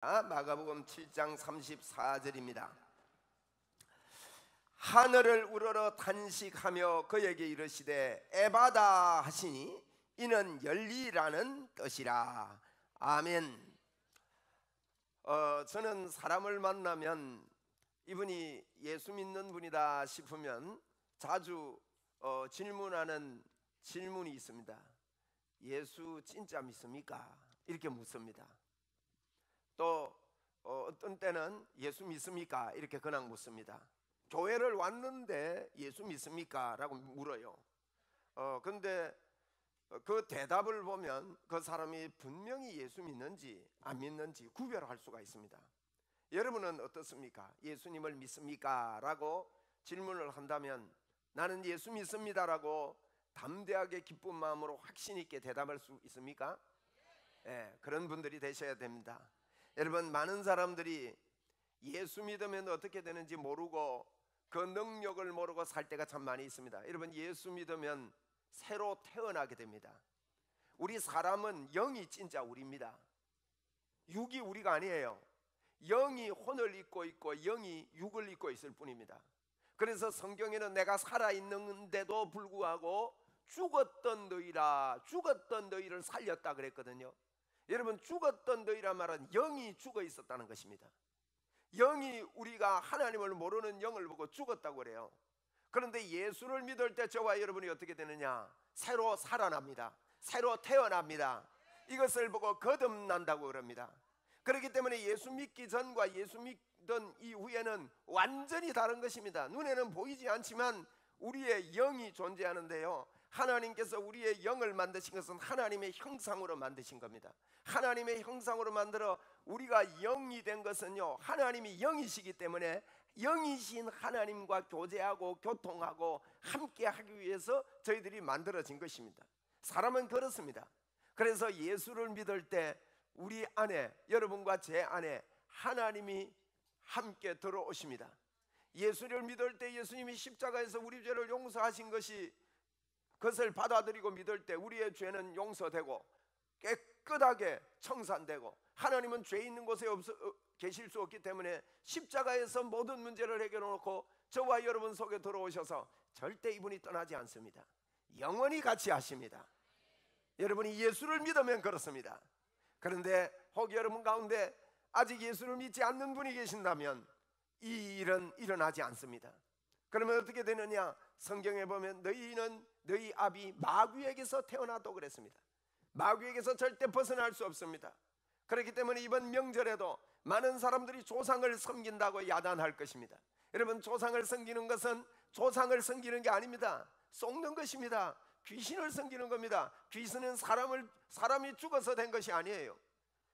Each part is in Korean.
마가복음 7장 34절입니다. 하늘을 우러러 탄식하며 그에게 이르시되 에바다 하시니 이는 열리라는 뜻이라. 아멘. 저는 사람을 만나면 이분이 예수 믿는 분이다 싶으면 자주 질문하는 질문이 있습니다. 예수 진짜 믿습니까? 이렇게 묻습니다. 또 어떤 때는 예수 믿습니까? 이렇게 그냥 묻습니다. 교회를 왔는데 예수 믿습니까? 라고 물어요. 근데 그 대답을 보면 그 사람이 분명히 예수 믿는지 안 믿는지 구별할 수가 있습니다. 여러분은 어떻습니까? 예수님을 믿습니까? 라고 질문을 한다면 나는 예수 믿습니다 라고 담대하게 기쁜 마음으로 확신 있게 대답할 수 있습니까? 네, 그런 분들이 되셔야 됩니다. 여러분, 많은 사람들이 예수 믿으면 어떻게 되는지 모르고 그 능력을 모르고 살 때가 참 많이 있습니다. 여러분, 예수 믿으면 새로 태어나게 됩니다. 우리 사람은 영이 진짜 우리입니다. 육이 우리가 아니에요. 영이 혼을 입고 있고 영이 육을 입고 있을 뿐입니다. 그래서 성경에는 내가 살아있는데도 불구하고 죽었던 너희를 살렸다 그랬거든요. 여러분, 죽었던 너희란 말은 영이 죽어 있었다는 것입니다. 영이, 우리가 하나님을 모르는 영을 보고 죽었다고 그래요. 그런데 예수를 믿을 때 저와 여러분이 어떻게 되느냐? 새로 살아납니다. 새로 태어납니다. 이것을 보고 거듭난다고 그럽니다. 그렇기 때문에 예수 믿기 전과 예수 믿던 이후에는 완전히 다른 것입니다. 눈에는 보이지 않지만 우리의 영이 존재하는데요, 하나님께서 우리의 영을 만드신 것은 하나님의 형상으로 만드신 겁니다. 하나님의 형상으로 만들어 우리가 영이 된 것은요, 하나님이 영이시기 때문에 영이신 하나님과 교제하고 교통하고 함께 하기 위해서 저희들이 만들어진 것입니다. 사람은 그렇습니다. 그래서 예수를 믿을 때 우리 안에, 여러분과 제 안에 하나님이 함께 들어오십니다. 예수를 믿을 때 예수님이 십자가에서 우리 죄를 용서하신 것이, 그것을 받아들이고 믿을 때 우리의 죄는 용서되고 깨끗하게 청산되고, 하나님은 죄 있는 곳에 계실 수 없기 때문에 십자가에서 모든 문제를 해결해 놓고 저와 여러분 속에 들어오셔서 절대 이분이 떠나지 않습니다. 영원히 같이 하십니다. 여러분이 예수를 믿으면 그렇습니다. 그런데 혹 여러분 가운데 아직 예수를 믿지 않는 분이 계신다면 이 일은 일어나지 않습니다. 그러면 어떻게 되느냐? 성경에 보면 너희는 너희 아비 마귀에게서 태어나도 그랬습니다. 마귀에게서 절대 벗어날 수 없습니다. 그렇기 때문에 이번 명절에도 많은 사람들이 조상을 섬긴다고 야단할 것입니다. 여러분, 조상을 섬기는 것은 조상을 섬기는 게 아닙니다. 속는 것입니다. 귀신을 섬기는 겁니다. 귀신은 사람이 죽어서 된 것이 아니에요.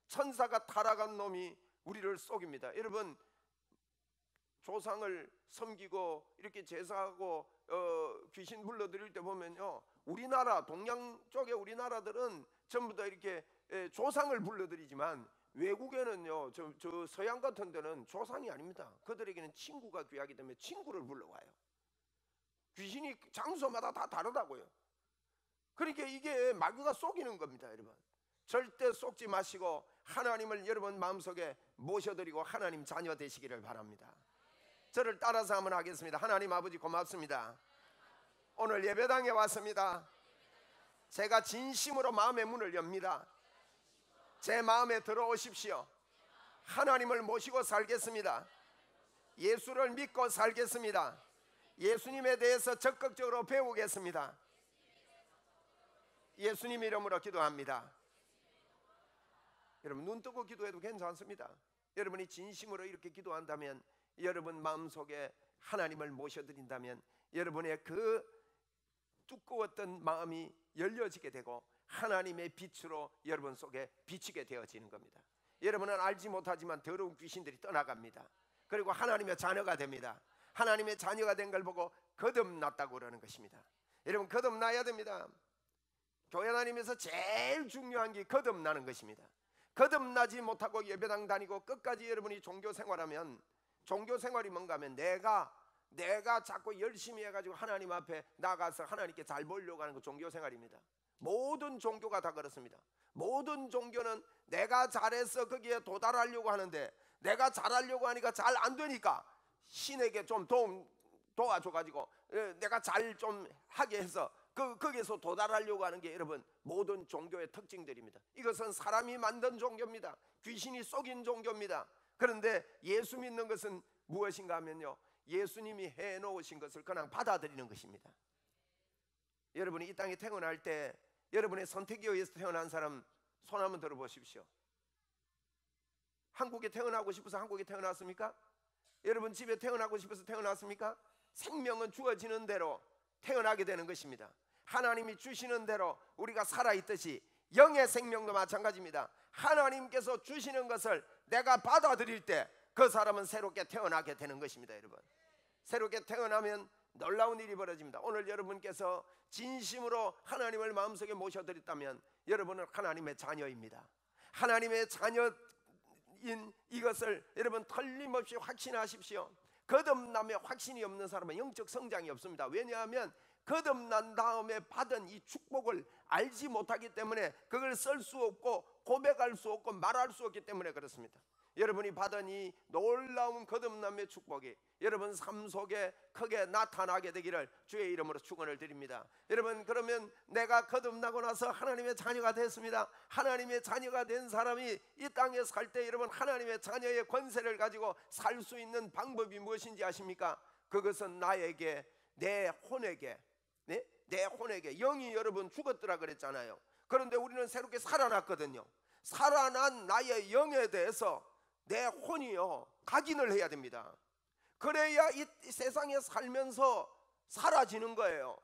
천사가 타락한 놈이 우리를 속입니다. 여러분, 조상을 섬기고 이렇게 제사하고 귀신 불러들일 때 보면요, 우리나라 동양 쪽의 우리나라들은 전부 다 이렇게 조상을 불러들이지만 외국에는요, 저 서양 같은 데는 조상이 아닙니다. 그들에게는 친구가 귀하기 때문에 친구를 불러와요. 귀신이 장소마다 다 다르다고요. 그러니까 이게 마귀가 속이는 겁니다. 여러분, 절대 속지 마시고 하나님을 여러분 마음속에 모셔드리고 하나님 자녀 되시기를 바랍니다. 저를 따라서 한번 하겠습니다. 하나님 아버지, 고맙습니다. 오늘 예배당에 왔습니다. 제가 진심으로 마음의 문을 엽니다. 제 마음에 들어오십시오. 하나님을 모시고 살겠습니다. 예수를 믿고 살겠습니다. 예수님에 대해서 적극적으로 배우겠습니다. 예수님 이름으로 기도합니다. 여러분, 눈 뜨고 기도해도 괜찮습니다. 여러분이 진심으로 이렇게 기도한다면, 여러분 마음속에 하나님을 모셔드린다면 여러분의 그 두꺼웠던 마음이 열려지게 되고 하나님의 빛으로 여러분 속에 비치게 되어지는 겁니다. 여러분은 알지 못하지만 더러운 귀신들이 떠나갑니다. 그리고 하나님의 자녀가 됩니다. 하나님의 자녀가 된 걸 보고 거듭났다고 그러는 것입니다. 여러분, 거듭나야 됩니다. 교회 다니면서 제일 중요한 게 거듭나는 것입니다. 거듭나지 못하고 예배당 다니고 끝까지 여러분이 종교 생활하면, 종교 생활이 뭔가 하면 내가 자꾸 열심히 해가지고 하나님 앞에 나가서 하나님께 잘 보려고 하는 거 종교 생활입니다. 모든 종교가 다 그렇습니다. 모든 종교는 내가 잘해서 거기에 도달하려고 하는데, 내가 잘하려고 하니까 잘 안 되니까 신에게 좀 도와줘가지고 내가 잘 좀 하게 해서 거기에서 도달하려고 하는 게 여러분 모든 종교의 특징들입니다. 이것은 사람이 만든 종교입니다. 귀신이 속인 종교입니다. 그런데 예수 믿는 것은 무엇인가 하면요, 예수님이 해놓으신 것을 그냥 받아들이는 것입니다. 여러분이 이 땅에 태어날 때 여러분의 선택에 의해서 태어난 사람 손 한번 들어보십시오. 한국에 태어나고 싶어서 한국에 태어났습니까? 여러분 집에 태어나고 싶어서 태어났습니까? 생명은 주어지는 대로 태어나게 되는 것입니다. 하나님이 주시는 대로 우리가 살아있듯이 영의 생명도 마찬가지입니다. 하나님께서 주시는 것을 내가 받아들일 때 그 사람은 새롭게 태어나게 되는 것입니다. 여러분, 새롭게 태어나면 놀라운 일이 벌어집니다. 오늘 여러분께서 진심으로 하나님을 마음속에 모셔드렸다면 여러분은 하나님의 자녀입니다. 하나님의 자녀인 이것을 여러분 틀림없이 확신하십시오. 거듭남에 확신이 없는 사람은 영적 성장이 없습니다. 왜냐하면 거듭난 다음에 받은 이 축복을 알지 못하기 때문에 그걸 쓸 수 없고 고백할 수 없고 말할 수 없기 때문에 그렇습니다. 여러분이 받은 이 놀라운 거듭남의 축복이 여러분 삶 속에 크게 나타나게 되기를 주의 이름으로 축원을 드립니다. 여러분, 그러면 내가 거듭나고 나서 하나님의 자녀가 됐습니다. 하나님의 자녀가 된 사람이 이 땅에 살 때 여러분 하나님의 자녀의 권세를 가지고 살 수 있는 방법이 무엇인지 아십니까? 그것은 나에게, 내 혼에게, 내 혼에게, 영이 여러분 죽었더라 그랬잖아요. 그런데 우리는 새롭게 살아났거든요. 살아난 나의 영에 대해서 내 혼이요 각인을 해야 됩니다. 그래야 이 세상에 살면서 사라지는 거예요.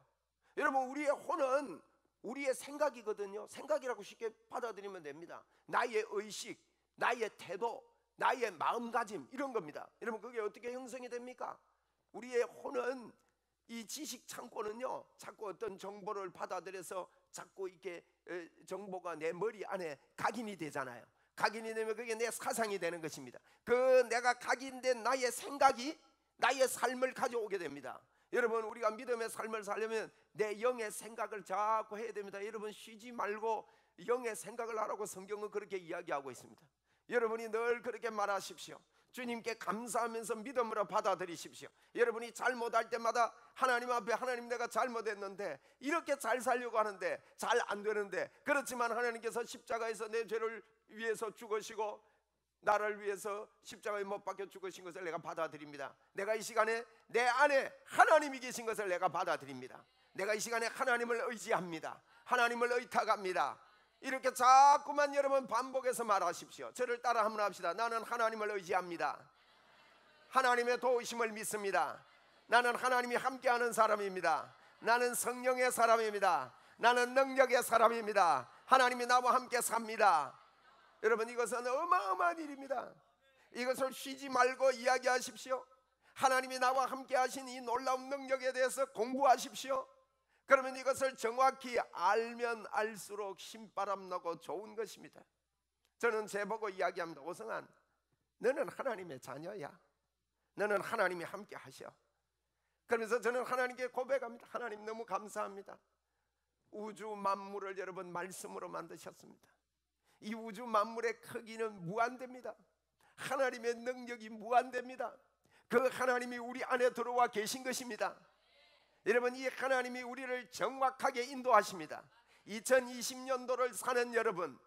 여러분, 우리의 혼은 우리의 생각이거든요. 생각이라고 쉽게 받아들이면 됩니다. 나의 의식, 나의 태도, 나의 마음가짐, 이런 겁니다. 여러분, 그게 어떻게 형성이 됩니까? 우리의 혼은, 이 지식 창고는요 자꾸 어떤 정보를 받아들여서 자꾸 이렇게 정보가 내 머리 안에 각인이 되잖아요. 각인이 되면 그게 내 사상이 되는 것입니다. 그 내가 각인된 나의 생각이 나의 삶을 가져오게 됩니다. 여러분, 우리가 믿음의 삶을 살려면 내 영의 생각을 자꾸 해야 됩니다. 여러분, 쉬지 말고 영의 생각을 하라고 성경은 그렇게 이야기하고 있습니다. 여러분이 늘 그렇게 말하십시오. 주님께 감사하면서 믿음으로 받아들이십시오. 여러분이 잘못할 때마다 하나님 앞에, 하나님 내가 잘못했는데 이렇게 잘 살려고 하는데 잘 안 되는데, 그렇지만 하나님께서 십자가에서 내 죄를 위해서 죽으시고 나를 위해서 십자가에 못 박혀 죽으신 것을 내가 받아들입니다. 내가 이 시간에 내 안에 하나님이 계신 것을 내가 받아들입니다. 내가 이 시간에 하나님을 의지합니다. 하나님을 의탁합니다. 이렇게 자꾸만 여러분 반복해서 말하십시오. 저를 따라 한번 합시다. 나는 하나님을 의지합니다. 하나님의 도우심을 믿습니다. 나는 하나님이 함께하는 사람입니다. 나는 성령의 사람입니다. 나는 능력의 사람입니다. 하나님이 나와 함께 삽니다. 여러분, 이것은 어마어마한 일입니다. 이것을 쉬지 말고 이야기하십시오. 하나님이 나와 함께 하신 이 놀라운 능력에 대해서 공부하십시오. 그러면 이것을 정확히 알면 알수록 신바람 나고 좋은 것입니다. 저는 제보고 이야기합니다. 오성환, 너는 하나님의 자녀야. 너는 하나님이 함께 하셔. 그러면서 저는 하나님께 고백합니다. 하나님 너무 감사합니다. 우주 만물을 여러분 말씀으로 만드셨습니다. 이 우주 만물의 크기는 무한대입니다. 하나님의 능력이 무한대입니다. 그 하나님이 우리 안에 들어와 계신 것입니다. 여러분, 이 하나님이 우리를 정확하게 인도하십니다. 2020년도를 사는 여러분,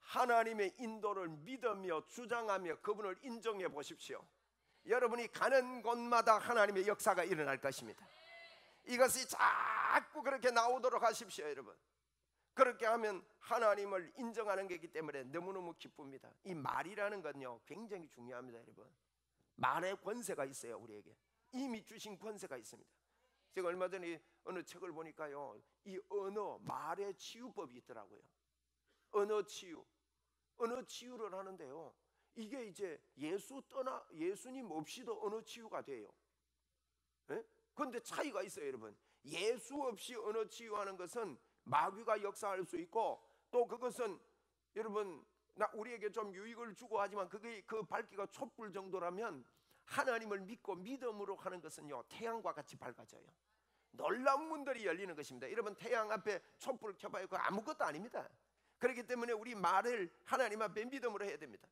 하나님의 인도를 믿으며 주장하며 그분을 인정해 보십시오. 여러분이 가는 곳마다 하나님의 역사가 일어날 것입니다. 이것이 자꾸 그렇게 나오도록 하십시오. 여러분, 그렇게 하면 하나님을 인정하는 것이기 때문에 너무너무 기쁩니다. 이 말이라는 건요 굉장히 중요합니다. 여러분, 말의 권세가 있어요. 우리에게 이미 주신 권세가 있습니다. 제가 얼마 전에 어느 책을 보니까요, 이 언어, 말의 치유법이 있더라고요. 언어 치유를 하는데요, 이게 이제 예수님 없이도 언어 치유가 돼요. 그런데 차이가 있어요. 여러분, 예수 없이 언어 치유하는 것은 마귀가 역사할 수 있고, 또 그것은 여러분 우리에게 좀 유익을 주고 하지만 그게 그 밝기가 촛불 정도라면, 하나님을 믿고 믿음으로 하는 것은요 태양과 같이 밝아져요. 놀라운 문들이 열리는 것입니다. 여러분, 태양 앞에 촛불을 켜봐요. 그거 아무것도 아닙니다. 그렇기 때문에 우리 말을 하나님 앞에 믿음으로 해야 됩니다.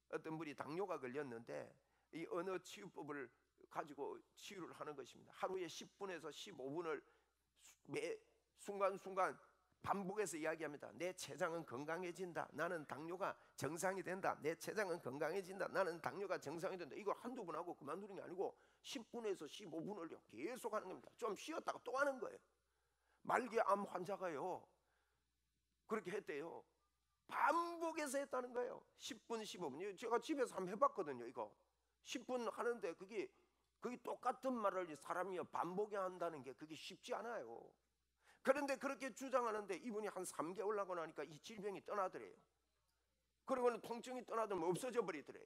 어떤 분이 당뇨가 걸렸는데 이 언어 치유법을 가지고 치유를 하는 것입니다. 하루에 10분에서 15분을 매 순간순간 반복해서 이야기합니다. 내 췌장은 건강해진다. 나는 당뇨가 정상이 된다. 내 췌장은 건강해진다. 나는 당뇨가 정상이 된다. 이거 한두 번 하고 그만두는 게 아니고 10분에서 15분을 계속 하는 겁니다. 좀 쉬었다가 또 하는 거예요. 말기암 환자가요 그렇게 했대요. 반복해서 했다는 거예요. 10분 15분. 제가 집에서 한번 해봤거든요. 이거 10분 하는데 그게 똑같은 말을 사람이 반복해야 한다는 게 그게 쉽지 않아요. 그런데 그렇게 주장하는데 이분이 한 3개월 하고 나니까 이 질병이 떠나더래요. 그리고는 통증이 떠나더니 없어져 버리더래요.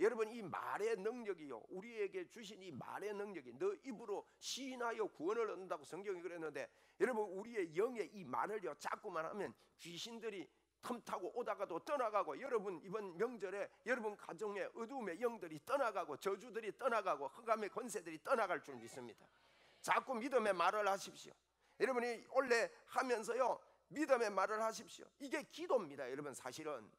여러분, 이 말의 능력이요, 우리에게 주신 이 말의 능력이 너 입으로 시인하여 구원을 얻는다고 성경이 그랬는데, 여러분 우리의 영의 이 말을요 자꾸만 하면 귀신들이 틈타고 오다가도 떠나가고, 여러분 이번 명절에 여러분 가정의 어두움의 영들이 떠나가고 저주들이 떠나가고 흑암의 권세들이 떠나갈 줄 믿습니다. 자꾸 믿음의 말을 하십시오. 여러분이 원래 하면서요 믿음의 말을 하십시오. 이게 기도입니다. 여러분, 사실은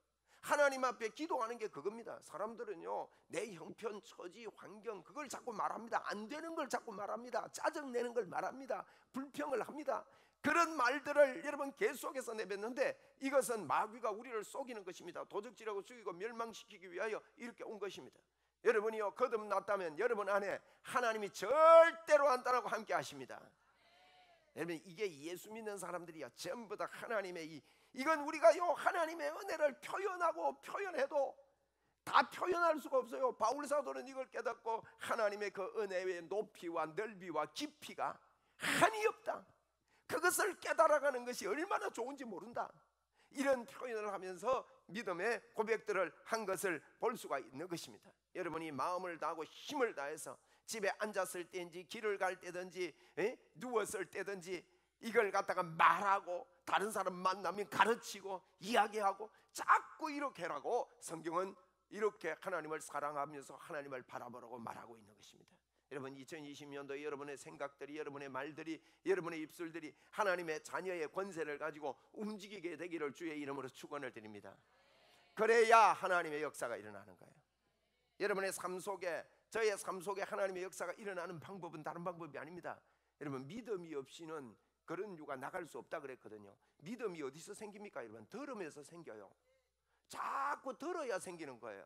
하나님 앞에 기도하는 게 그겁니다. 사람들은요 내 형편, 처지, 환경 그걸 자꾸 말합니다. 안 되는 걸 자꾸 말합니다. 짜증내는 걸 말합니다. 불평을 합니다. 그런 말들을 여러분 계속해서 내뱉는데, 이것은 마귀가 우리를 속이는 것입니다. 도적질하고 죽이고 멸망시키기 위하여 이렇게 온 것입니다. 여러분이요 거듭났다면 여러분 안에 하나님이 절대로 안 떠나고 함께 하십니다. 여러분, 이게 예수 믿는 사람들이야 전부 다 하나님의 이건 우리가요 하나님의 은혜를 표현하고 표현해도 다 표현할 수가 없어요. 바울 사도는 이걸 깨닫고 하나님의 그 은혜의 높이와 넓이와 깊이가 한이 없다, 그것을 깨달아가는 것이 얼마나 좋은지 모른다, 이런 표현을 하면서 믿음의 고백들을 한 것을 볼 수가 있는 것입니다. 여러분이 마음을 다하고 힘을 다해서 집에 앉았을 때인지 길을 갈 때든지 누웠을 때든지 이걸 갖다가 말하고 다른 사람 만나면 가르치고 이야기하고 자꾸 이렇게 하라고 성경은 이렇게 하나님을 사랑하면서 하나님을 바라보라고 말하고 있는 것입니다. 여러분, 2020년도 여러분의 생각들이, 여러분의 말들이, 여러분의 입술들이 하나님의 자녀의 권세를 가지고 움직이게 되기를 주의 이름으로 축원을 드립니다. 그래야 하나님의 역사가 일어나는 거예요. 여러분의 삶 속에, 저의 삶 속에 하나님의 역사가 일어나는 방법은 다른 방법이 아닙니다. 여러분, 믿음이 없이는 그런 유가 나갈 수 없다 그랬거든요. 믿음이 어디서 생깁니까? 여러분, 들으면서 생겨요. 자꾸 들어야 생기는 거예요.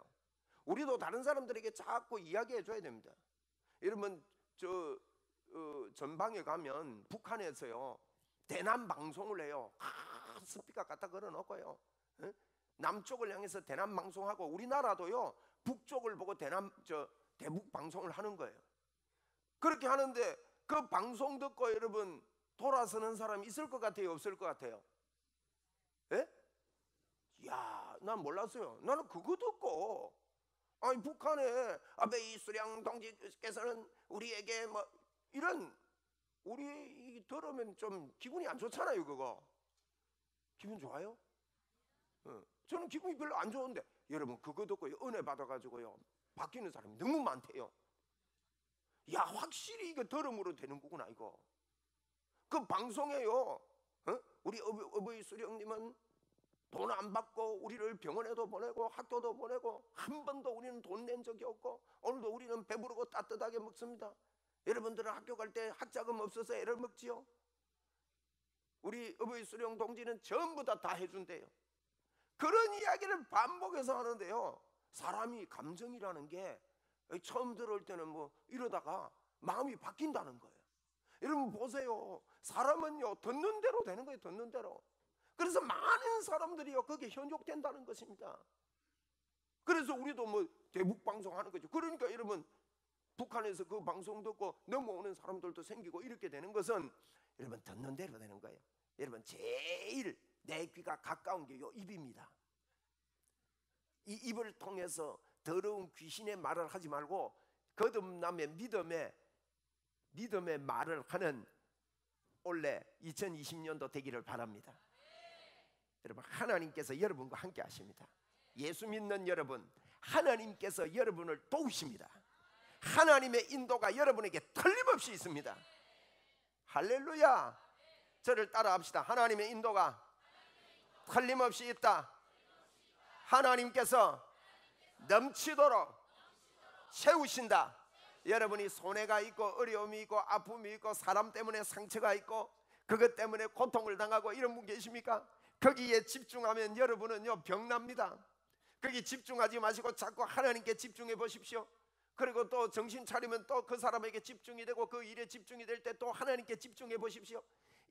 우리도 다른 사람들에게 자꾸 이야기해 줘야 됩니다. 여러분, 전방에 가면 북한에서요 대남 방송을 해요. 스피커 갖다 걸어놓고요 남쪽을 향해서 대남 방송하고, 우리나라도요 북쪽을 보고 대북 방송을 하는 거예요. 그렇게 하는데 그 방송 듣고 여러분 돌아서는 사람이 있을 것 같아요, 없을 것 같아요? 예? 야, 난 몰랐어요. 나는 그거 듣고, 아니 북한의 아베 이수령 동지께서는 우리에게 뭐 이런, 우리 들으면 좀 기분이 안 좋잖아요. 그거 기분 좋아요? 저는 기분이 별로 안 좋은데, 여러분 그거 듣고 은혜 받아가지고요 바뀌는 사람이 너무 많대요. 야, 확실히 이거 들음으로 되는 거구나. 이거 그 방송에요 우리 어버이 수령님은 돈 안 받고 우리를 병원에도 보내고 학교도 보내고 한 번도 우리는 돈 낸 적이 없고 오늘도 우리는 배부르고 따뜻하게 먹습니다. 여러분들은 학교 갈 때 학자금 없어서 애를 먹지요. 우리 어버이 수령 동지는 전부 다 해준대요. 그런 이야기를 반복해서 하는데요, 사람이 감정이라는 게 처음 들을 때는 뭐 이러다가 마음이 바뀐다는 거예요. 여러분 보세요, 사람은요 듣는 대로 되는 거예요. 듣는 대로. 그래서 많은 사람들이요 거기에 현혹된다는 것입니다. 그래서 우리도 뭐 대북 방송하는 거죠. 그러니까 여러분 북한에서 그 방송 듣고 넘어오는 사람들도 생기고 이렇게 되는 것은 여러분 듣는 대로 되는 거예요. 여러분 제일 내 귀가 가까운 게 요 입입니다. 이 입을 통해서 더러운 귀신의 말을 하지 말고 거듭남의 믿음의 말을 하는 올해 2020년도 되기를 바랍니다. 여러분, 하나님께서 여러분과 함께 하십니다. 예수 믿는 여러분, 하나님께서 여러분을 도우십니다. 하나님의 인도가 여러분에게 틀림없이 있습니다. 할렐루야. 저를 따라 합시다. 하나님의 인도가 틀림없이 있다. 하나님께서 넘치도록 채우신다. 여러분이 손해가 있고 어려움이 있고 아픔이 있고 사람 때문에 상처가 있고 그것 때문에 고통을 당하고 이런 분 계십니까? 거기에 집중하면 여러분은요 병납니다. 거기 집중하지 마시고 자꾸 하나님께 집중해 보십시오. 그리고 또 정신 차리면 또 그 사람에게 집중이 되고 그 일에 집중이 될 때 또 하나님께 집중해 보십시오.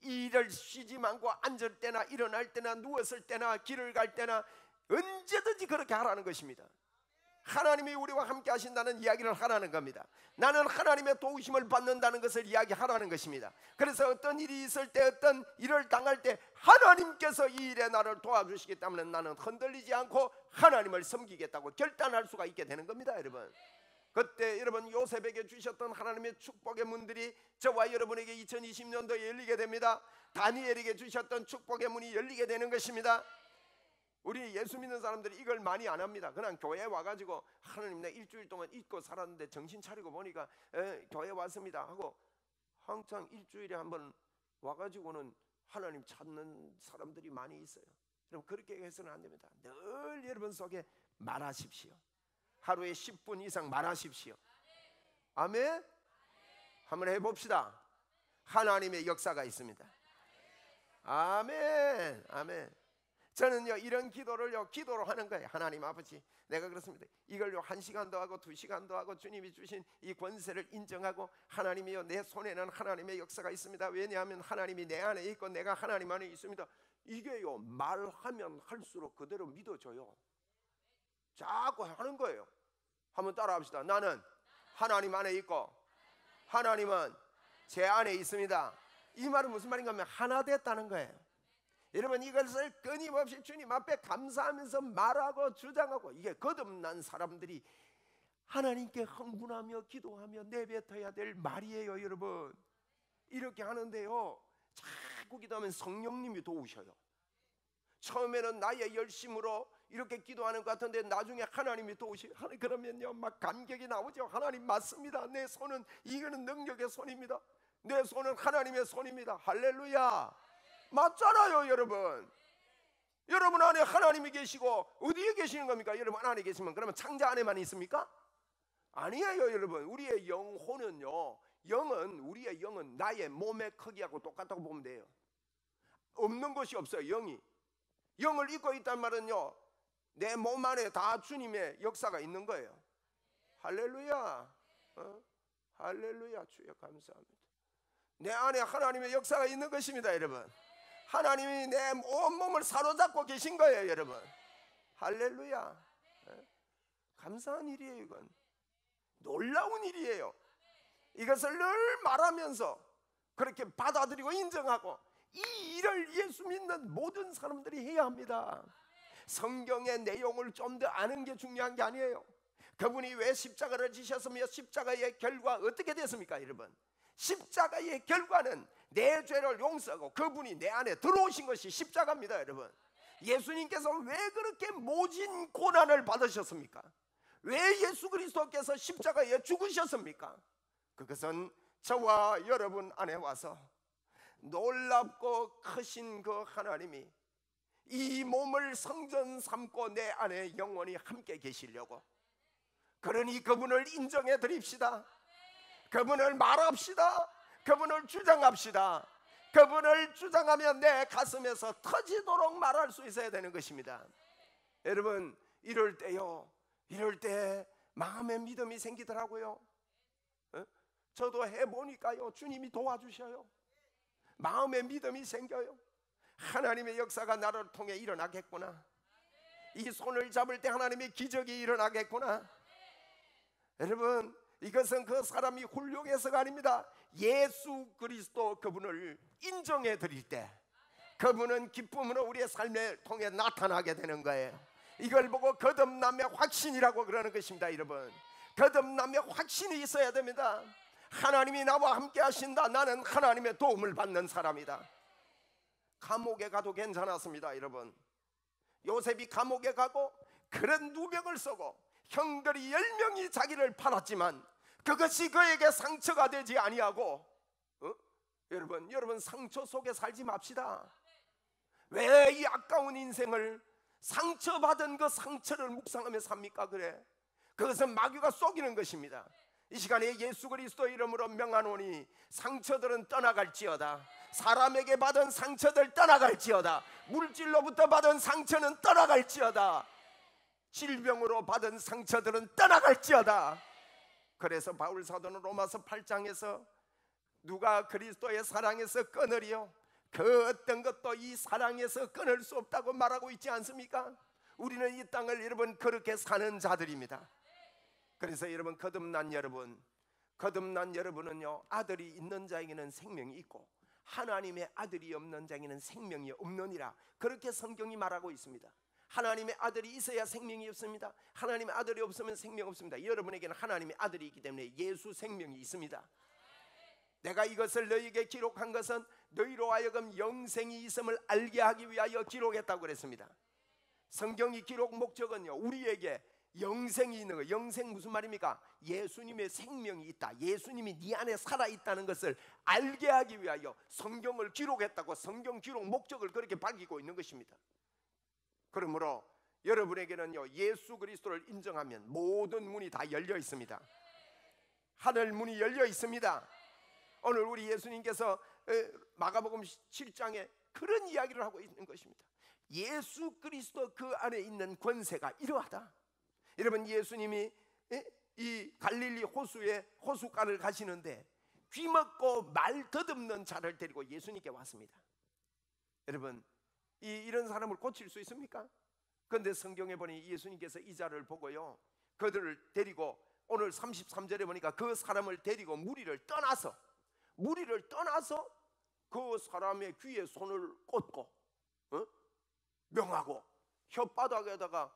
이 일을 쉬지 말고 앉을 때나 일어날 때나 누웠을 때나 길을 갈 때나 언제든지 그렇게 하라는 것입니다. 하나님이 우리와 함께 하신다는 이야기를 하라는 겁니다. 나는 하나님의 도우심을 받는다는 것을 이야기하라는 것입니다. 그래서 어떤 일이 있을 때 어떤 일을 당할 때 하나님께서 이 일에 나를 도와주시기 때문에 나는 흔들리지 않고 하나님을 섬기겠다고 결단할 수가 있게 되는 겁니다. 여러분, 그때 여러분 요셉에게 주셨던 하나님의 축복의 문들이 저와 여러분에게 2020년도에 열리게 됩니다. 다니엘에게 주셨던 축복의 문이 열리게 되는 것입니다. 우리 예수 믿는 사람들이 이걸 많이 안 합니다. 그냥 교회에 와가지고 하나님 내 일주일 동안 잊고 살았는데 정신 차리고 보니까 교회 왔습니다 하고 항상 일주일에 한번 와가지고는 하나님 찾는 사람들이 많이 있어요. 그럼 그렇게 해서는 안 됩니다. 늘 여러분 속에 말하십시오. 하루에 10분 이상 말하십시오. 아멘. 한번 해봅시다. 하나님의 역사가 있습니다. 아멘. 아멘. 저는요 이런 기도를요 기도로 하는 거예요. 하나님 아버지, 내가 그렇습니다. 이걸요 1시간도 하고 2시간도 하고 주님이 주신 이 권세를 인정하고 하나님이요 내 손에는 하나님의 역사가 있습니다. 왜냐하면 하나님이 내 안에 있고 내가 하나님 안에 있습니다. 이게요 말하면 할수록 그대로 믿어져요. 자꾸 하는 거예요. 한번 따라합시다. 나는 하나님 안에 있고 하나님은 제 안에 있습니다. 이 말은 무슨 말인가 하면 하나 됐다는 거예요. 여러분 이것을 끊임없이 주님 앞에 감사하면서 말하고 주장하고, 이게 거듭난 사람들이 하나님께 흥분하며 기도하며 내뱉어야 될 말이에요. 여러분 이렇게 하는데요 자꾸 기도하면 성령님이 도우셔요. 처음에는 나의 열심으로 이렇게 기도하는 것 같은데 나중에 하나님이 도우시고, 그러면요 막 감격이 나오죠. 하나님 맞습니다. 내 손은 이거는 능력의 손입니다. 내 손은 하나님의 손입니다. 할렐루야. 맞잖아요. 여러분, 여러분 안에 하나님이 계시고 어디에 계시는 겁니까? 여러분 안에 계시면 그러면 창자 안에만 있습니까? 아니에요. 여러분 우리의 영혼은요, 우리의 영은 나의 몸의 크기하고 똑같다고 보면 돼요. 없는 것이 없어요. 영을 입고 있단 말은요 내 몸 안에 다 주님의 역사가 있는 거예요. 할렐루야. 할렐루야. 주여 감사합니다. 내 안에 하나님의 역사가 있는 것입니다. 여러분, 하나님이 내 온몸을 사로잡고 계신 거예요. 여러분 할렐루야. 감사한 일이에요. 이건 놀라운 일이에요. 이것을 늘 말하면서 그렇게 받아들이고 인정하고 이 일을 예수 믿는 모든 사람들이 해야 합니다. 성경의 내용을 좀 더 아는 게 중요한 게 아니에요. 그분이 왜 십자가를 지셨으며 십자가의 결과 어떻게 됐습니까? 여러분 십자가의 결과는 내 죄를 용서하고 그분이 내 안에 들어오신 것이 십자가입니다. 여러분 예수님께서 왜 그렇게 모진 고난을 받으셨습니까? 왜 예수 그리스도께서 십자가에 죽으셨습니까? 그것은 저와 여러분 안에 와서 놀랍고 크신 그 하나님이 이 몸을 성전 삼고 내 안에 영원히 함께 계시려고, 그러니 그분을 인정해 드립시다. 그분을 말합시다. 그분을 주장합시다. 그분을 주장하면 내 가슴에서 터지도록 말할 수 있어야 되는 것입니다. 여러분 이럴 때 마음의 믿음이 생기더라고요. 저도 해보니까요 주님이 도와주셔요. 마음의 믿음이 생겨요. 하나님의 역사가 나를 통해 일어나겠구나. 이 손을 잡을 때 하나님의 기적이 일어나겠구나. 여러분 이것은 그 사람이 훌륭해서가 아닙니다. 예수 그리스도 그분을 인정해 드릴 때 그분은 기쁨으로 우리의 삶에 통해 나타나게 되는 거예요. 이걸 보고 거듭남의 확신이라고 그러는 것입니다. 여러분 거듭남의 확신이 있어야 됩니다. 하나님이 나와 함께 하신다. 나는 하나님의 도움을 받는 사람이다. 감옥에 가도 괜찮았습니다. 여러분 요셉이 감옥에 가고 그런 누명을 쓰고 형들이 10명이 자기를 팔았지만 그것이 그에게 상처가 되지 아니하고 여러분 상처 속에 살지 맙시다. 왜 이 아까운 인생을 상처받은 그 상처를 묵상하며 삽니까? 그래, 그것은 마귀가 속이는 것입니다. 이 시간에 예수 그리스도 이름으로 명하노니 상처들은 떠나갈지어다. 사람에게 받은 상처들 떠나갈지어다. 물질로부터 받은 상처는 떠나갈지어다. 질병으로 받은 상처들은 떠나갈지어다. 그래서 바울 사도는 로마서 8장에서 누가 그리스도의 사랑에서 끊으리요? 그 어떤 것도 이 사랑에서 끊을 수 없다고 말하고 있지 않습니까? 우리는 이 땅을 여러분 그렇게 사는 자들입니다. 그래서 여러분 거듭난 여러분은요, 아들이 있는 자에게는 생명이 있고 하나님의 아들이 없는 자에게는 생명이 없느니라, 그렇게 성경이 말하고 있습니다. 하나님의 아들이 있어야 생명이 없습니다. 하나님의 아들이 없으면 생명 없습니다. 여러분에게는 하나님의 아들이 있기 때문에 예수 생명이 있습니다. 내가 이것을 너희에게 기록한 것은 너희로 하여금 영생이 있음을 알게 하기 위하여 기록했다고 그랬습니다. 성경이 기록 목적은요, 우리에게 영생이 있는 거. 영생 무슨 말입니까? 예수님의 생명이 있다, 예수님이 네 안에 살아있다는 것을 알게 하기 위하여 성경을 기록했다고, 성경 기록 목적을 그렇게 밝히고 있는 것입니다. 그러므로 여러분에게는요, 예수 그리스도를 인정하면 모든 문이 다 열려 있습니다. 하늘 문이 열려 있습니다. 오늘 우리 예수님께서 마가복음 7장에 그런 이야기를 하고 있는 것입니다. 예수 그리스도 그 안에 있는 권세가 이러하다. 여러분, 예수님이 이 갈릴리 호수에 호숫가를 가시는데 귀먹고 말 더듬는 자를 데리고 예수님께 왔습니다. 여러분, 이런 사람을 고칠 수 있습니까? 그런데 성경에 보니 예수님께서 이 자를 보고요, 그들을 데리고 오늘 33절에 보니까 그 사람을 데리고 무리를 떠나서 그 사람의 귀에 손을 꽂고 명하고 혓바닥에다가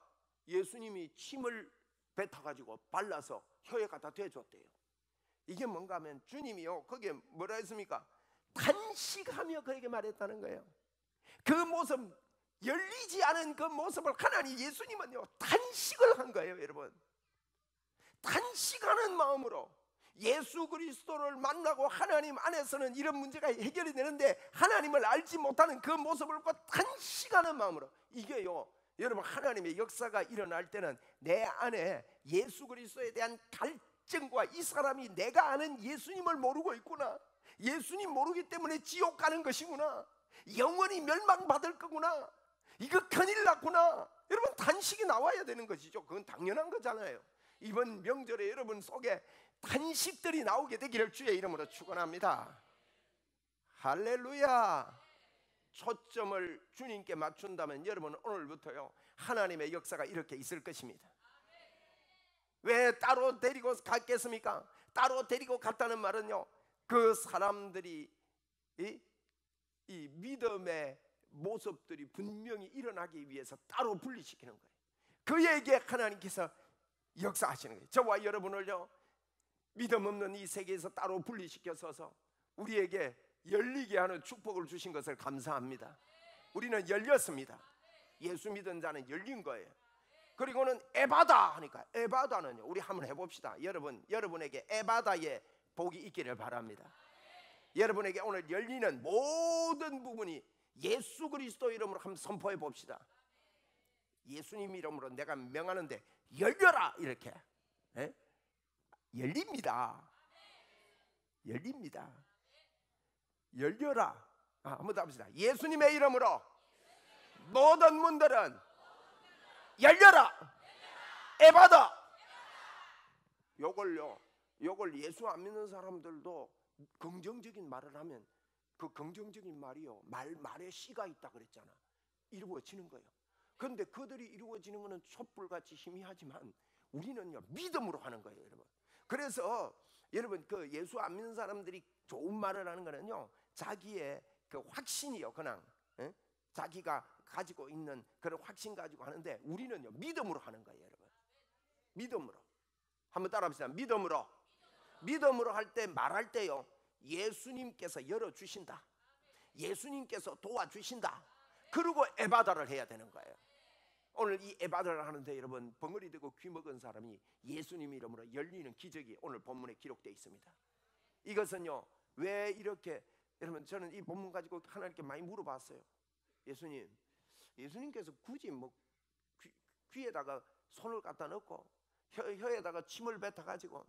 예수님이 침을 뱉어가지고 발라서 혀에 갖다 대줬대요. 이게 뭔가 하면 주님이요, 거기에 뭐라 했습니까? 탄식하며 그에게 말했다는 거예요. 그 모습, 열리지 않은 그 모습을 하나님 예수님은요 탄식을 한 거예요. 여러분, 탄식하는 마음으로 예수 그리스도를 만나고 하나님 안에서는 이런 문제가 해결이 되는데 하나님을 알지 못하는 그 모습을 보고 탄식하는 마음으로, 이게요 여러분, 하나님의 역사가 일어날 때는 내 안에 예수 그리스도에 대한 갈증과 이 사람이 내가 아는 예수님을 모르고 있구나, 예수님 모르기 때문에 지옥 가는 것이구나, 영원히 멸망받을 거구나, 이거 큰일 났구나, 여러분 탄식이 나와야 되는 것이죠. 그건 당연한 거잖아요. 이번 명절에 여러분 속에 탄식들이 나오게 되기를 주의 이름으로 축원합니다. 할렐루야. 초점을 주님께 맞춘다면 여러분은 오늘부터요 하나님의 역사가 이렇게 있을 것입니다. 왜 따로 데리고 갔겠습니까? 따로 데리고 갔다는 말은요, 그 사람들이 이 믿음의 모습들이 분명히 일어나기 위해서 따로 분리시키는 거예요. 그에게 하나님께서 역사하시는 거예요. 저와 여러분을요 믿음 없는 이 세계에서 따로 분리시켜서 우리에게 열리게 하는 축복을 주신 것을 감사합니다. 우리는 열렸습니다. 예수 믿은 자는 열린 거예요. 그리고는 에바다 하니까, 에바다는요, 우리 한번 해봅시다. 여러분에게 에바다의 복이 있기를 바랍니다. 여러분에게 오늘 열리는 모든 부분이 예수 그리스도 이름으로 한번 선포해 봅시다. 예수님 이름으로 내가 명하는데 열려라, 이렇게. 열립니다. 열립니다. 열려라. 한번 더 합시다. 예수님의 이름으로 모든 문들은 열려라. 에바다. 요걸 예수 안 믿는 사람들도 긍정적인 말을 하면 그 긍정적인 말이요, 말에 씨가 있다 그랬잖아. 이루어지는 거예요. 그런데 그들이 이루어지는 것은 촛불같이 희미하지만 우리는요 믿음으로 하는 거예요, 여러분. 그래서 여러분, 그 예수 안 믿는 사람들이 좋은 말을 하는 거는요, 자기의 그 확신이요, 그냥 자기가 가지고 있는 그런 확신 가지고 하는데, 우리는요 믿음으로 하는 거예요, 여러분. 믿음으로. 한번 따라합시다. 믿음으로 할 때, 말할 때요, 예수님께서 열어주신다, 예수님께서 도와주신다, 그리고 에바다를 해야 되는 거예요. 오늘 이 에바다를 하는데 여러분, 벙어리 되고 귀먹은 사람이 예수님 이름으로 열리는 기적이 오늘 본문에 기록되어 있습니다. 이것은요 왜 이렇게, 여러분, 저는 이 본문 가지고 하나님께 많이 물어봤어요. 예수님께서 굳이 뭐 귀에다가 손을 갖다 넣고 혀에다가 침을 뱉어가지고,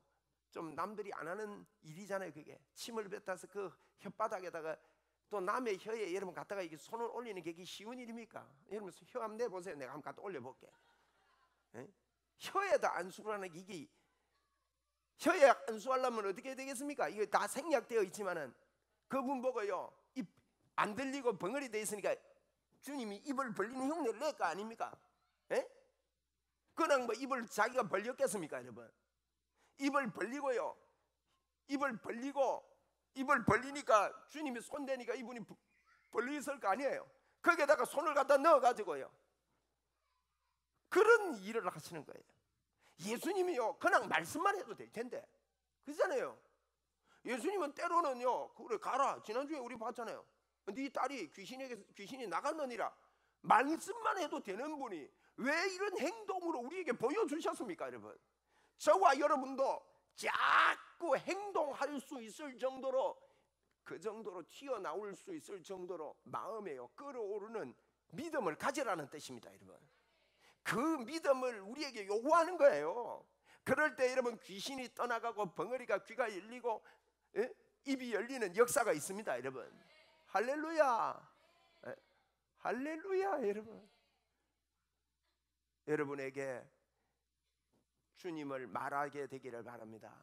좀 남들이 안 하는 일이잖아요. 그게 침을 뱉어서 그 혓바닥에다가 또 남의 혀에 여러분 갖다가 이게 손을 올리는 게 쉬운 일입니까? 여러분 혀 한번 내보세요. 내가 한번 갖다 올려볼게. 혀에다 안수를 하는 게, 이게 혀에 안수하려면 어떻게 되겠습니까? 이거 다 생략되어 있지만은 그분 보고요, 입 안 들리고 벙어리 돼 있으니까 주님이 입을 벌리는 흉내를 낼 거 아닙니까? 그냥 뭐 입을 자기가 벌렸겠습니까, 여러분? 입을 벌리고요, 입을 벌리니까 주님이 손 대니까 이분이 벌리실 거 아니에요. 거기에다가 손을 갖다 넣어가지고요, 그런 일을 하시는 거예요. 예수님이요, 그냥 말씀만 해도 될 텐데, 그렇잖아요. 예수님은 때로는요, 그래 가라, 지난주에 우리 봤잖아요. 네 딸이 귀신이 나갔느니라, 말씀만 해도 되는 분이 왜 이런 행동으로 우리에게 보여주셨습니까, 여러분? 저와 여러분도 자꾸 행동할 수 있을 정도로, 그 정도로 튀어나올 수 있을 정도로 마음에요 끓어오르는 믿음을 가지라는 뜻입니다, 여러분. 그 믿음을 우리에게 요구하는 거예요. 그럴 때 여러분 귀신이 떠나가고 벙어리가 귀가 열리고 입이 열리는 역사가 있습니다, 여러분. 할렐루야. 할렐루야. 여러분, 여러분에게 주님을 말하게 되기를 바랍니다.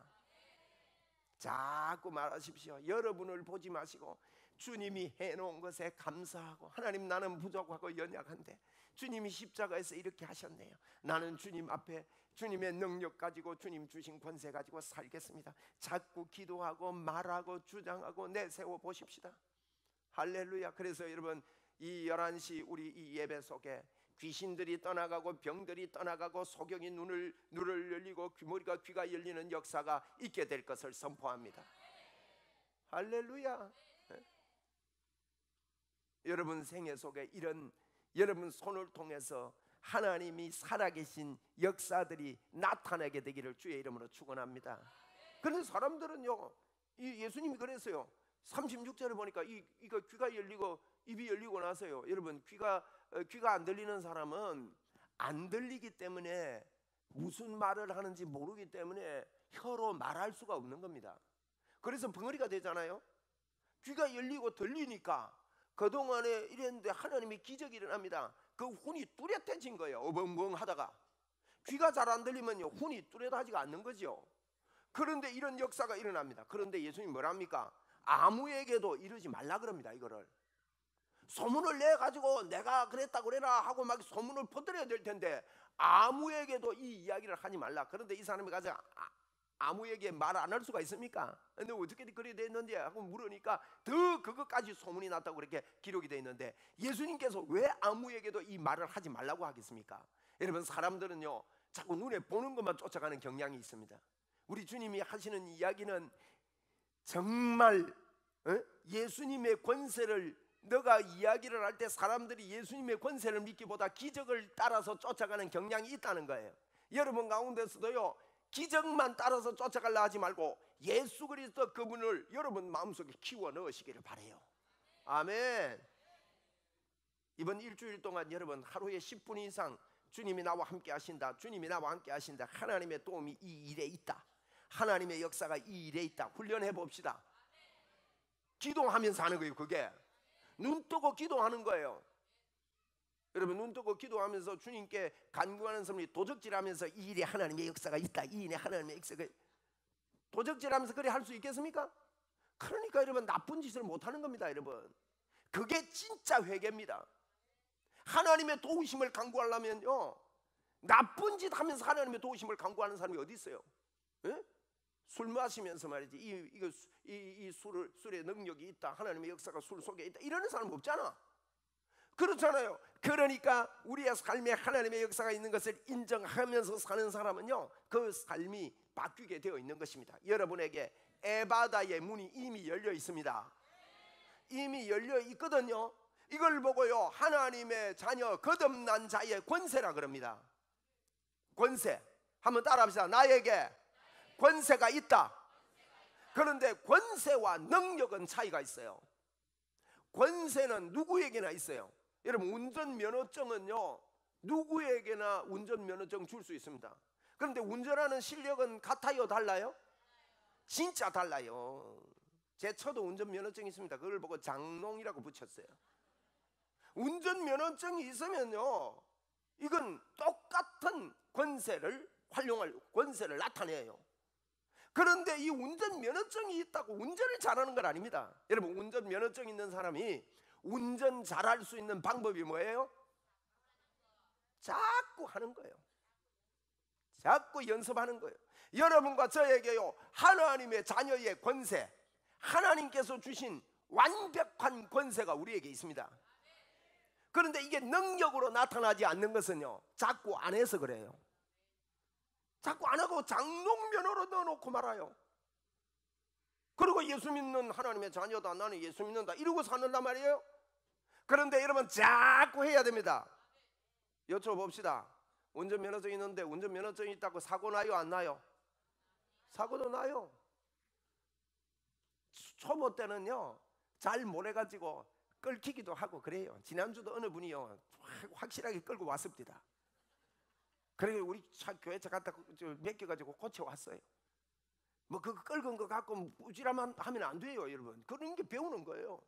자꾸 말하십시오. 여러분을 보지 마시고 주님이 해놓은 것에 감사하고, 하나님 나는 부족하고 연약한데 주님이 십자가에서 이렇게 하셨네요. 나는 주님 앞에 주님의 능력 가지고 주님 주신 권세 가지고 살겠습니다. 자꾸 기도하고 말하고 주장하고 내세워 보십시다. 할렐루야. 그래서 여러분, 이 11시 우리 이 예배 속에 귀신들이 떠나가고 병들이 떠나가고 소경이 눈을 열리고 머리가 귀가 열리는 역사가 있게 될 것을 선포합니다. 할렐루야. 여러분 생애 속에 이런 여러분 손을 통해서 하나님이 살아계신 역사들이 나타나게 되기를 주의 이름으로 축원합니다. 그런데 사람들은요, 이 예수님이 그랬어요. 36절을 보니까 이거 귀가 열리고 입이 열리고 나서요, 여러분 귀가 안 들리는 사람은 안 들리기 때문에 무슨 말을 하는지 모르기 때문에 혀로 말할 수가 없는 겁니다. 그래서 벙어리가 되잖아요. 귀가 열리고 들리니까 그동안에 이랬는데 하나님이 기적이 일어납니다. 그 혼이 뚜렷해진 거예요. 어벙벙하다가 귀가 잘 안 들리면요, 혼이 뚜렷하지가 않는 거죠. 그런데 이런 역사가 일어납니다. 그런데 예수님이 뭐랍니까? 아무에게도 이러지 말라 그럽니다. 이거를 소문을 내 가지고 내가 그랬다 그래라 하고 막 소문을 퍼뜨려야 될 텐데 아무에게도 이 이야기를 하지 말라. 그런데 이 사람이 가서 아무에게 말 안 할 수가 있습니까? 근데 어떻게 그렇게 돼 있는지 하고 물으니까 더 그것까지 소문이 났다고 그렇게 기록이 돼 있는데, 예수님께서 왜 아무에게도 이 말을 하지 말라고 하겠습니까? 여러분, 사람들은요 자꾸 눈에 보는 것만 쫓아가는 경향이 있습니다. 우리 주님이 하시는 이야기는 정말 예수님의 권세를, 너가 이야기를 할 때 사람들이 예수님의 권세를 믿기보다 기적을 따라서 쫓아가는 경향이 있다는 거예요. 여러분 가운데서도요, 기적만 따라서 쫓아가려 하지 말고 예수 그리스도 그분을 여러분 마음속에 키워 넣으시기를 바라요. 아멘. 이번 일주일 동안 여러분 하루에 10분 이상 주님이 나와 함께 하신다, 주님이 나와 함께 하신다, 하나님의 도움이 이 일에 있다, 하나님의 역사가 이 일에 있다, 훈련해 봅시다. 기도하면서 하는 거예요. 그게 눈 뜨고 기도하는 거예요. 여러분, 눈 뜨고 기도하면서 주님께 간구하는 사람이 도적질하면서 이 일에 하나님의 역사가 있다, 이 일에 하나님의 역사가, 도적질하면서 그래 할 수 있겠습니까? 그러니까 여러분 나쁜 짓을 못하는 겁니다. 여러분, 그게 진짜 회개입니다. 하나님의 도우심을 간구하려면요, 나쁜 짓 하면서 하나님의 도우심을 간구하는 사람이 어디 있어요? 술 마시면서 말이지 이 술의 능력이 있다, 하나님의 역사가 술 속에 있다, 이러는 사람 없잖아. 그렇잖아요. 그러니까 우리의 삶에 하나님의 역사가 있는 것을 인정하면서 사는 사람은요, 그 삶이 바뀌게 되어 있는 것입니다. 여러분에게 에바다의 문이 이미 열려 있습니다. 이미 열려 있거든요. 이걸 보고요, 하나님의 자녀 거듭난 자의 권세라 그럽니다. 권세. 한번 따라합시다. 나에게 권세가 있다. 그런데 권세와 능력은 차이가 있어요. 권세는 누구에게나 있어요. 여러분, 운전면허증은요 누구에게나 운전면허증 줄 수 있습니다. 그런데 운전하는 실력은 같아요, 달라요? 진짜 달라요. 제 처도 운전면허증이 있습니다. 그걸 보고 장롱이라고 붙였어요. 운전면허증이 있으면요 이건 똑같은 권세를 활용할 권세를 나타내요. 그런데 이 운전면허증이 있다고 운전을 잘하는 건 아닙니다. 여러분, 운전면허증 있는 사람이 운전 잘할 수 있는 방법이 뭐예요? 자꾸 하는 거예요. 자꾸 연습하는 거예요. 여러분과 저에게요 하나님의 자녀의 권세, 하나님께서 주신 완벽한 권세가 우리에게 있습니다. 그런데 이게 능력으로 나타나지 않는 것은요 자꾸 안 해서 그래요. 자꾸 안 하고 장롱면허로 넣어놓고 말아요. 그리고 예수 믿는 하나님의 자녀다, 나는 예수 믿는다 이러고 사는단 말이에요. 그런데 여러분 자꾸 해야 됩니다. 여쭤봅시다. 운전면허증 있는데 운전면허증 있다고 사고 나요, 안 나요? 사고도 나요. 초보 때는요 잘 몰아가지고 끌키기도 하고 그래요. 지난주도 어느 분이요 확실하게 끌고 왔습니다. 그래 우리 교회 갔다 맡겨가지고 고쳐왔어요. 뭐 그 끌은 거 갖고 부지런만 하면 안 돼요, 여러분. 그런 게 배우는 거예요.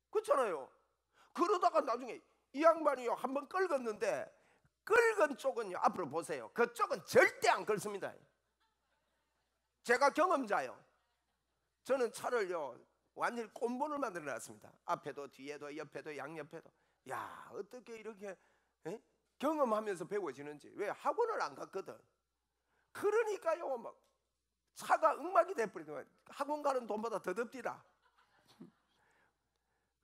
그렇잖아요. 그러다가 나중에 이 양반이요 한번 끌었는데 끌은 쪽은요 앞으로 보세요. 그쪽은 절대 안 끌습니다. 제가 경험자요. 저는 차를요 완전히 꼼본을 만들어 놨습니다. 앞에도 뒤에도 옆에도 양옆에도. 야, 어떻게 이렇게 경험하면서 배워지는지. 왜? 학원을 안 갔거든. 그러니까요 막 차가 엉망이 돼버리더만. 학원 가는 돈보다 더 듭디다.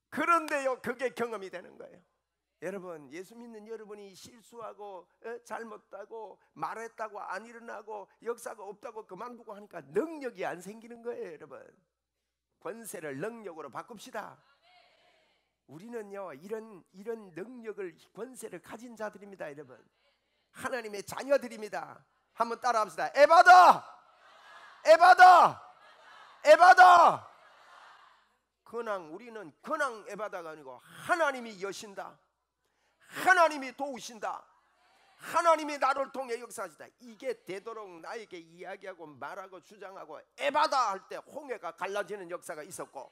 그런데요 그게 경험이 되는 거예요. 여러분, 예수 믿는 여러분이 실수하고 잘못하고 말했다고 안 일어나고 역사가 없다고 그만 두고 하니까 능력이 안 생기는 거예요. 여러분, 권세를 능력으로 바꿉시다. 우리는요 이런 능력을, 권세를 가진 자들입니다. 여러분, 하나님의 자녀들입니다. 한번 따라합시다. 에바다, 에바다, 에바다. 근황, 우리는 근황 에바다가 아니고 하나님이 여신다, 하나님이 도우신다, 하나님이 나를 통해 역사하시다. 이게 되도록 나에게 이야기하고 말하고 주장하고 에바다 할 때 홍해가 갈라지는 역사가 있었고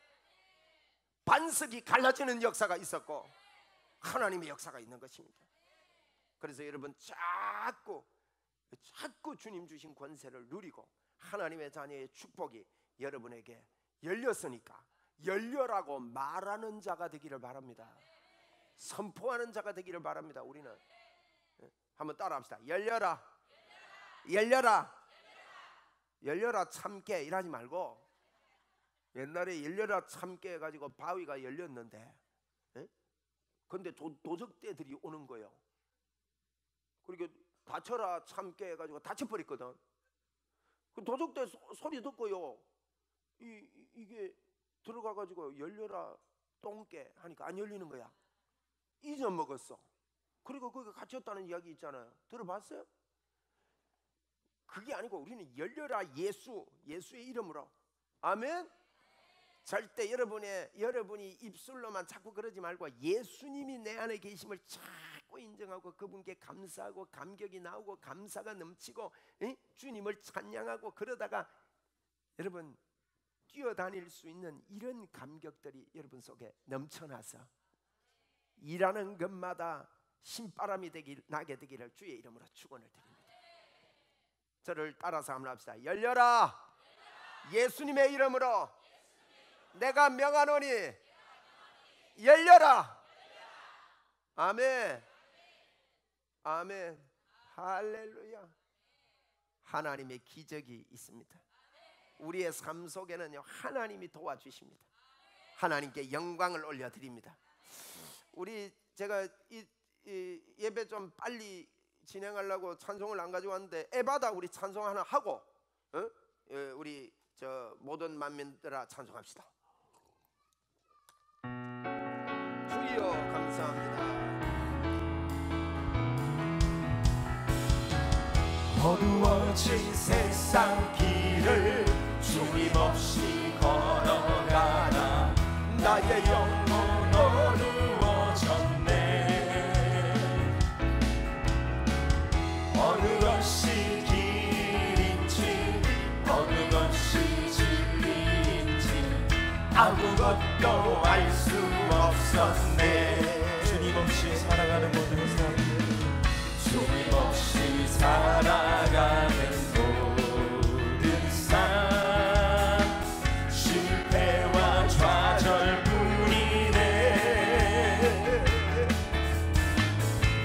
반석이 갈라지는 역사가 있었고 하나님의 역사가 있는 것입니다. 그래서 여러분 자꾸 주님 주신 권세를 누리고 하나님의 자녀의 축복이 여러분에게 열렸으니까 열려라고 말하는 자가 되기를 바랍니다. 선포하는 자가 되기를 바랍니다. 우리는 한번 따라합시다. 열려라, 열려라, 열려라 참깨 이러지 말고, 옛날에 열려라 참깨 해가지고 바위가 열렸는데 근데 도적대들이 오는 거예요. 그리고 닫혀라 참깨 해가지고 닫혀버렸거든. 그 도적대 소리 듣고요 이게 들어가가지고 열려라 똥깨 하니까 안 열리는 거야. 잊어먹었어. 그리고 거기 갇혔다는 이야기 있잖아요. 들어봤어요? 그게 아니고 우리는 열려라 예수의 이름으로. 아멘. 절대 여러분이 입술로만 자꾸 그러지 말고 예수님이 내 안에 계심을 자꾸 인정하고 그분께 감사하고 감격이 나오고 감사가 넘치고 주님을 찬양하고 그러다가 여러분 뛰어다닐 수 있는 이런 감격들이 여러분 속에 넘쳐나서 일하는 것마다 신바람이 나게 되기를 주의 이름으로 축원을 드립니다. 저를 따라서 한번 합시다. 열려라, 예수님의 이름으로 내가 명하노니 열려라. 아멘, 아멘, 할렐루야. 하나님의 기적이 있습니다. 우리의 삶 속에는요 하나님이 도와주십니다. 하나님께 영광을 올려드립니다. 제가 이 예배 좀 빨리 진행하려고 찬송을 안 가지고 왔는데 에바다 우리 찬송 하나 하고 우리 모든 만민들아 찬송합시다. 주여 감사합니다. 어두워진 세상 길을 주님 없이 걸어가나 나의 영혼 어두워졌네. 아무것도 알 수 없었네. 주님 없이 살아가는 모든 삶, 주님 없이 살아가는 모든 삶 실패와 좌절뿐이네.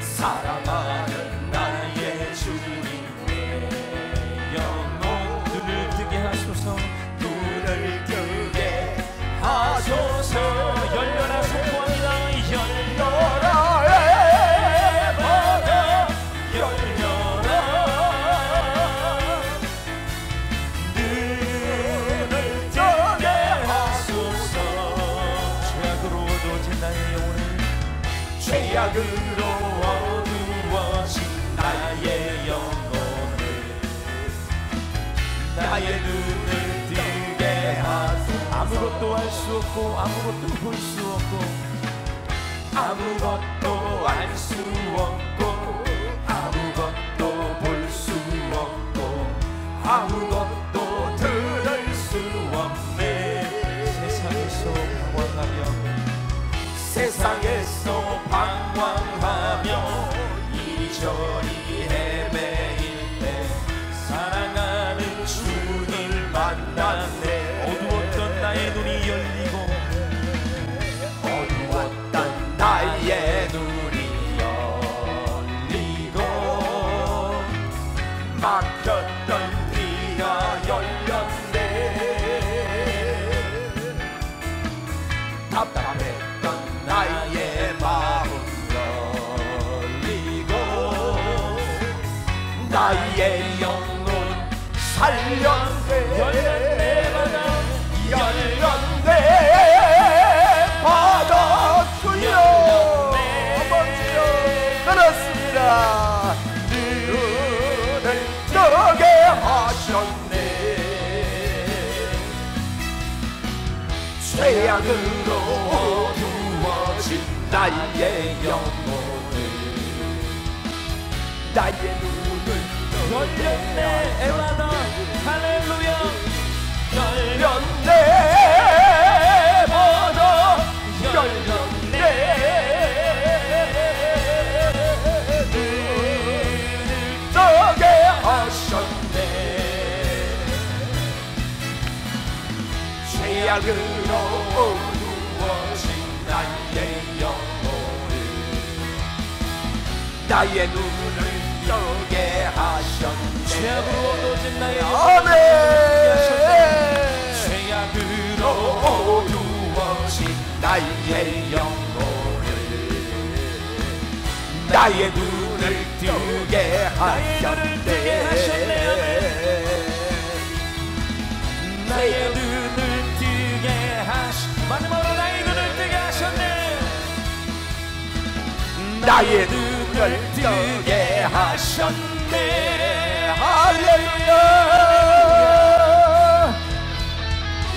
사랑하는 나의 주님의 영혼 눈을 뜨게 하소서. 눈을 뜨게 하소서. 열려라 선포합니다. 열려라 해봐라 열려라. 눈을 뜨게 하소서. 죄악으로 어두워진 나의 영혼을, 죄악으로 어두워진 나의 영혼을 나의 눈을 뜨게 하소서. 아무것도 할 수 없고 아무것도 볼 수 없고 아무것도 알 수 없고 아무것도 볼 수 없고 아무것도 들을 수 없네. 세상에서 방황하며 세상에서 방황하며 이리저리 헤매일 때 사랑하는 주를 만났네. 어두웠던 나의 눈이 열리고 어두웠던 나의 눈이 열리고 막혔던 귀가 열렸네. 답답했던 나의 마음 열리고 나의 영혼 살렸네. 열렸네 바다 주여 아버지여. 그렇습니다. 눈을 뜨게 하셨네. 죄악으로 어두워진 나의 영혼을 나의 눈을 열렸네. 에바다 할렐루야. 열렸네 바다 열렸네. 눈을 뜨게 하셨네. 죄악으로 어두워진 나의 영혼을 나의 눈을 뜨게 하셨네. 죄악으로 어두워진 나의 아멘. 죄악으로 어두워진 나의 영혼을 나의 눈을 뜨게 하셨네. 나의 눈을 뜨게 하시 마지막으로 나의 눈을 뜨게 하셨네. 나의 눈을 뜨게 하셨네. 할렐루야.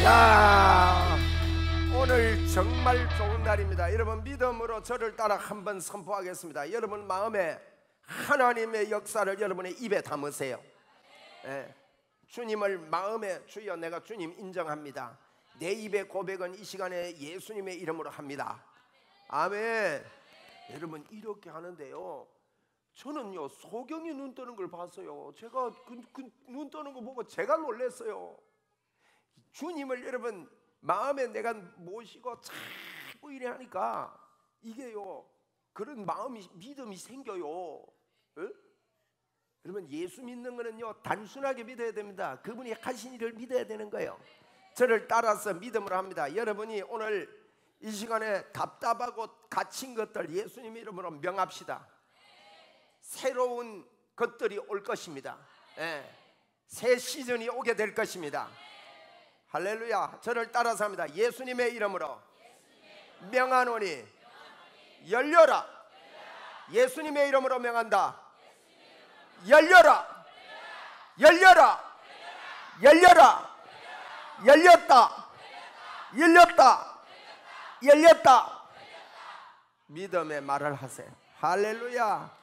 야, 오늘 정말 좋은 날입니다. 여러분 믿음으로 저를 따라 한번 선포하겠습니다. 여러분 마음에 하나님의 역사를 여러분의 입에 담으세요. 예. 주님을 마음에 주여 내가 주님 인정합니다. 내 입의 고백은 이 시간에 예수님의 이름으로 합니다. 아멘. 여러분 이렇게 하는데요, 저는요 소경이 눈 뜨는 걸 봤어요. 제가 그 눈 뜨는 거 보고 제가 놀랐어요. 주님을 여러분 마음에 내가 모시고 자꾸 이래 하니까 이게요 그런 마음이 믿음이 생겨요. 에? 여러분 예수 믿는 거는요 단순하게 믿어야 됩니다. 그분이 하신 일을 믿어야 되는 거예요. 저를 따라서 믿음으로 합니다. 여러분이 오늘 이 시간에 답답하고 갇힌 것들 예수님의 이름으로 명합시다. 새로운 것들이 올 것입니다. 예. 새 시즌이 오게 될 것입니다. 할렐루야. 저를 따라서 합니다. 예수님의 이름으로 명하노니 열려라. 예수님의 이름으로 명한다. 열려라. 열려라. 열려라. 열렸다. 열렸다. 열렸다. 믿음의 말을 하세요. 할렐루야.